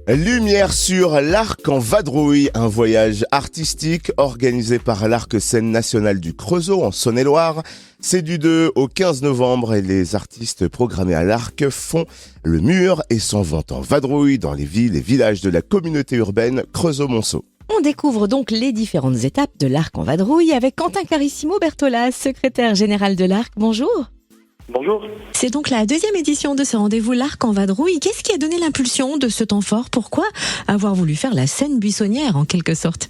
Lumière sur l'Arc en Vadrouille, un voyage artistique organisé par l'Arc Scène Nationale du Creusot en Saône-et-Loire. C'est du 2 au 15 novembre et les artistes programmés à l'Arc font le mur et s'en vont en vadrouille dans les villes et villages de la communauté urbaine Creusot-Monceau. On découvre donc les différentes étapes de l'Arc en Vadrouille avec Quentin Carissimo Bertolas, secrétaire général de l'Arc. Bonjour. Bonjour. C'est donc la deuxième édition de ce rendez-vous l'Arc en Vadrouille. Qu'est-ce qui a donné l'impulsion de ce temps fort ? Pourquoi avoir voulu faire la scène buissonnière en quelque sorte ?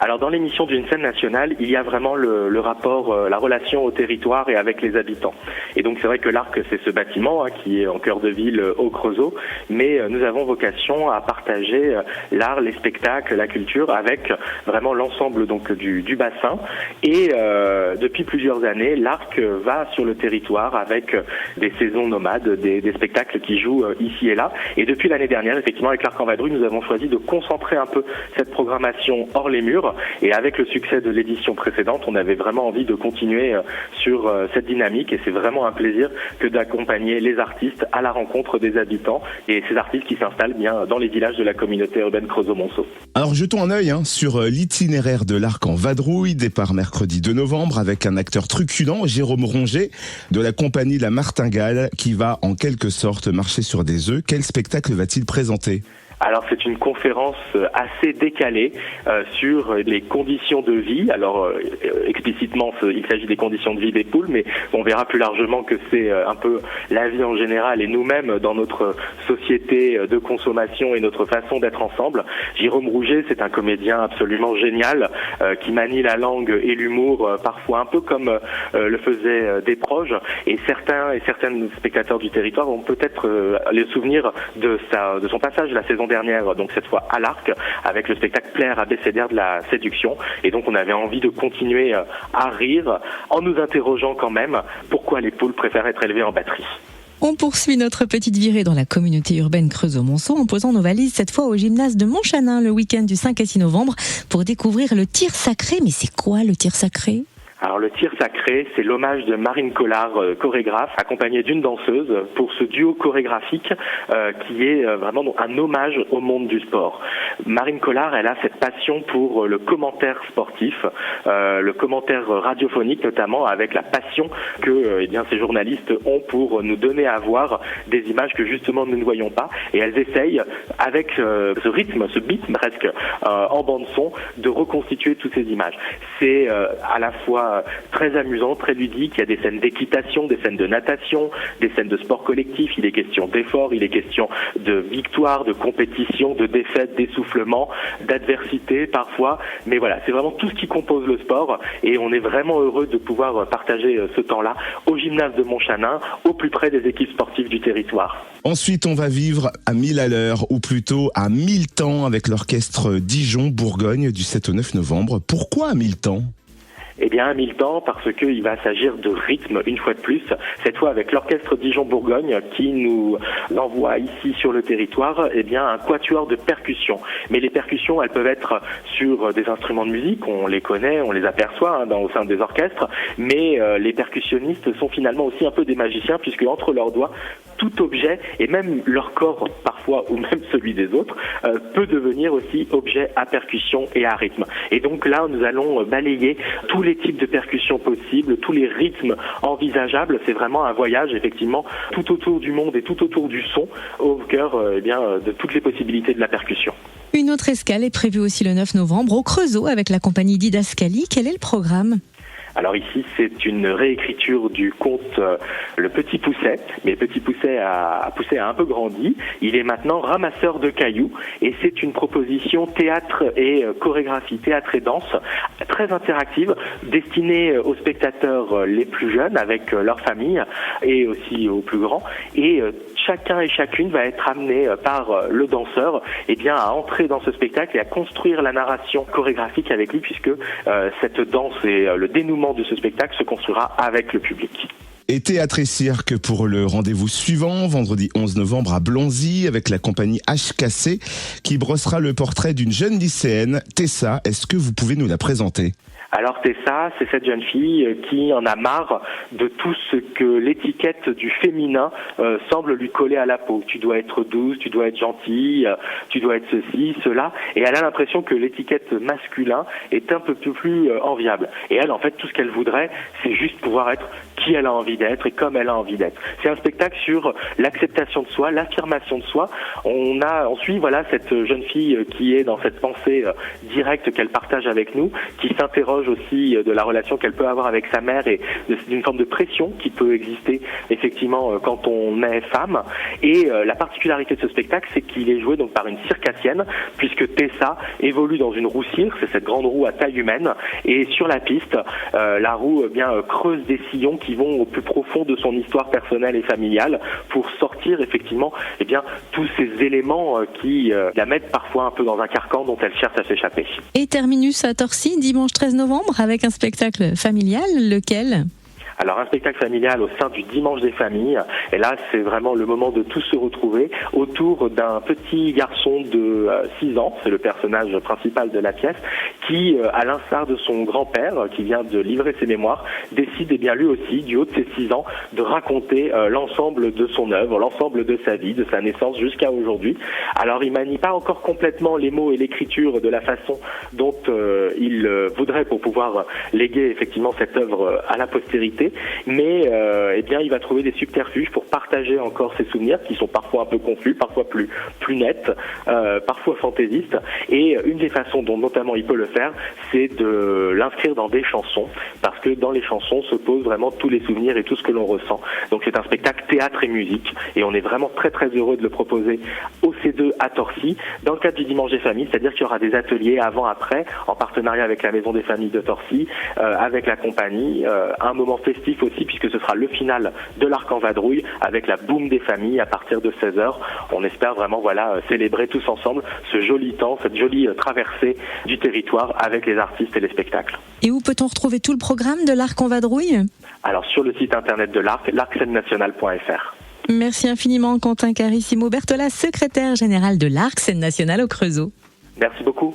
Alors dans l'émission d'une scène nationale, il y a vraiment le rapport, la relation au territoire et avec les habitants. Et donc c'est vrai que l'Arc, c'est ce bâtiment qui est en cœur de ville au Creusot, mais nous avons vocation à partager l'art, les spectacles, la culture avec vraiment l'ensemble donc du bassin. Et depuis plusieurs années, l'Arc va sur le territoire avec des saisons nomades, des spectacles qui jouent ici et là. Et depuis l'année dernière, effectivement, avec l'Arc en Vadrouille, nous avons choisi de concentrer un peu cette programmation hors les murs. Et avec le succès de l'édition précédente, on avait vraiment envie de continuer sur cette dynamique et c'est vraiment un plaisir que d'accompagner les artistes à la rencontre des habitants et ces artistes qui s'installent bien dans les villages de la communauté urbaine Creusot-Monceau. Alors jetons un œil sur l'itinéraire de l'Arc en Vadrouille, départ mercredi 2 novembre avec un acteur truculent, Jérôme Ronget, de la compagnie La Martingale, qui va en quelque sorte marcher sur des œufs. Quel spectacle va-t-il présenter ? Alors c'est une conférence assez décalée sur les conditions de vie. Alors explicitement il s'agit des conditions de vie des poules, mais on verra plus largement que c'est un peu la vie en général et nous-mêmes dans notre société de consommation et notre façon d'être ensemble. Jérôme Rouget, c'est un comédien absolument génial qui manie la langue et l'humour parfois un peu comme le faisaient des proches. Et certains et certaines spectateurs du territoire vont peut-être les souvenirs de son passage la saison dernière, donc cette fois à l'Arc, avec le spectacle Plaire abécédaire de la séduction. Et donc on avait envie de continuer à rire en nous interrogeant quand même pourquoi les poules préfèrent être élevées en batterie. On poursuit notre petite virée dans la communauté urbaine Creusot-Monceau en posant nos valises cette fois au gymnase de Montchanin le week-end du 5 à 6 novembre pour découvrir le tir sacré. Mais c'est quoi le tir sacré ? Alors le tir sacré, c'est l'hommage de Marine Collard, chorégraphe, accompagnée d'une danseuse pour ce duo chorégraphique qui est vraiment un hommage au monde du sport. Marine Collard, elle a cette passion pour le commentaire sportif, le commentaire radiophonique notamment, avec la passion que ces journalistes ont pour nous donner à voir des images que justement nous ne voyons pas. Et elles essayent, avec ce rythme, ce beat presque, en bande son, de reconstituer toutes ces images. C'est à la fois très amusant, très ludique. Il y a des scènes d'équitation, des scènes de natation, des scènes de sport collectif. Il est question d'effort, il est question de victoire, de compétition, de défaite, d'essoufflement, d'adversité parfois. Mais voilà, c'est vraiment tout ce qui compose le sport et on est vraiment heureux de pouvoir partager ce temps-là au gymnase de Montchanin, au plus près des équipes sportives du territoire. Ensuite, on va vivre à 1000 à l'heure, ou plutôt à 1000 temps avec l'orchestre Dijon-Bourgogne du 7 au 9 novembre. Pourquoi à 1000 temps ? Eh bien, à 1000 temps, parce qu'il va s'agir de rythme, une fois de plus, cette fois avec l'orchestre Dijon-Bourgogne qui nous envoie ici sur le territoire, un quatuor de percussions. Mais les percussions, elles peuvent être sur des instruments de musique, on les connaît, on les aperçoit au sein des orchestres, mais les percussionnistes sont finalement aussi un peu des magiciens, puisque entre leurs doigts, tout objet, et même leur corps parfois, ou même celui des autres, peut devenir aussi objet à percussion et à rythme. Et donc là, nous allons balayer tous les types de percussions possibles, tous les rythmes envisageables. C'est vraiment un voyage, effectivement, tout autour du monde et tout autour du son, au cœur de toutes les possibilités de la percussion. Une autre escale est prévue aussi le 9 novembre au Creusot avec la compagnie Didascalie. Quel est le programme ? Alors ici, c'est une réécriture du conte Le Petit Pousset, mais Le Petit Pousset a un peu grandi. Il est maintenant ramasseur de cailloux et c'est une proposition théâtre et chorégraphie, théâtre et danse, très interactive, destinée aux spectateurs les plus jeunes avec leur famille et aussi aux plus grands. Et chacun et chacune va être amené par le danseur à entrer dans ce spectacle et à construire la narration chorégraphique avec lui, puisque cette danse et le dénouement de ce spectacle se construira avec le public. Et théâtre et cirque pour le rendez-vous suivant, vendredi 11 novembre à Blonzy, avec la compagnie HKC, qui brossera le portrait d'une jeune lycéenne, Tessa. Est-ce que vous pouvez nous la présenter ? Alors Tessa, c'est cette jeune fille qui en a marre de tout ce que l'étiquette du féminin semble lui coller à la peau. Tu dois être douce, tu dois être gentille, tu dois être ceci, cela. Et elle a l'impression que l'étiquette masculin est un peu plus enviable. Et elle, en fait, tout ce qu'elle voudrait, c'est juste pouvoir être qui elle a envie d'être et comme elle a envie d'être. C'est un spectacle sur l'acceptation de soi, l'affirmation de soi. On suit cette jeune fille qui est dans cette pensée directe qu'elle partage avec nous, qui s'interroge aussi de la relation qu'elle peut avoir avec sa mère et d'une forme de pression qui peut exister effectivement quand on est femme. Et la particularité de ce spectacle, c'est qu'il est joué donc par une circassienne, puisque Tessa évolue dans une roue cirque, c'est cette grande roue à taille humaine, et sur la piste, la roue creuse des sillons qui vont au plus profond de son histoire personnelle et familiale pour sortir effectivement tous ces éléments qui la mettent parfois un peu dans un carcan dont elle cherche à s'échapper. Et terminus à Torcy, dimanche 13 novembre, avec un spectacle familial, lequel ? Alors un spectacle familial au sein du Dimanche des familles, et là c'est vraiment le moment de tous se retrouver autour d'un petit garçon de 6 ans, c'est le personnage principal de la pièce, qui, à l'instar de son grand-père, qui vient de livrer ses mémoires, décide lui aussi, du haut de ses 6 ans, de raconter l'ensemble de son œuvre, l'ensemble de sa vie, de sa naissance jusqu'à aujourd'hui. Alors il manie pas encore complètement les mots et l'écriture de la façon dont il voudrait pour pouvoir léguer effectivement cette œuvre à la postérité, mais il va trouver des subterfuges pour partager encore ses souvenirs qui sont parfois un peu confus, parfois plus nets, parfois fantaisistes. Et une des façons dont notamment il peut le faire, c'est de l'inscrire dans des chansons, parce que dans les chansons se posent vraiment tous les souvenirs et tout ce que l'on ressent. Donc c'est un spectacle théâtre et musique, et on est vraiment très très heureux de le proposer au C2 à Torcy, dans le cadre du Dimanche des familles, c'est-à-dire qu'il y aura des ateliers avant-après, en partenariat avec la Maison des familles de Torcy, avec la compagnie, un moment festif aussi, puisque ce sera le final de l'Arc en Vadrouille, avec la boum des familles à partir de 16h. On espère vraiment célébrer tous ensemble ce joli temps, cette jolie traversée du territoire avec les artistes et les spectacles. Et où peut-on retrouver tout le programme de l'Arc en Vadrouille ? Alors sur le site internet de l'Arc, l'arcscenenationale.fr. Merci infiniment Quentin Carissimo Bertola, secrétaire général de l'Arc Scène Nationale au Creusot. Merci beaucoup.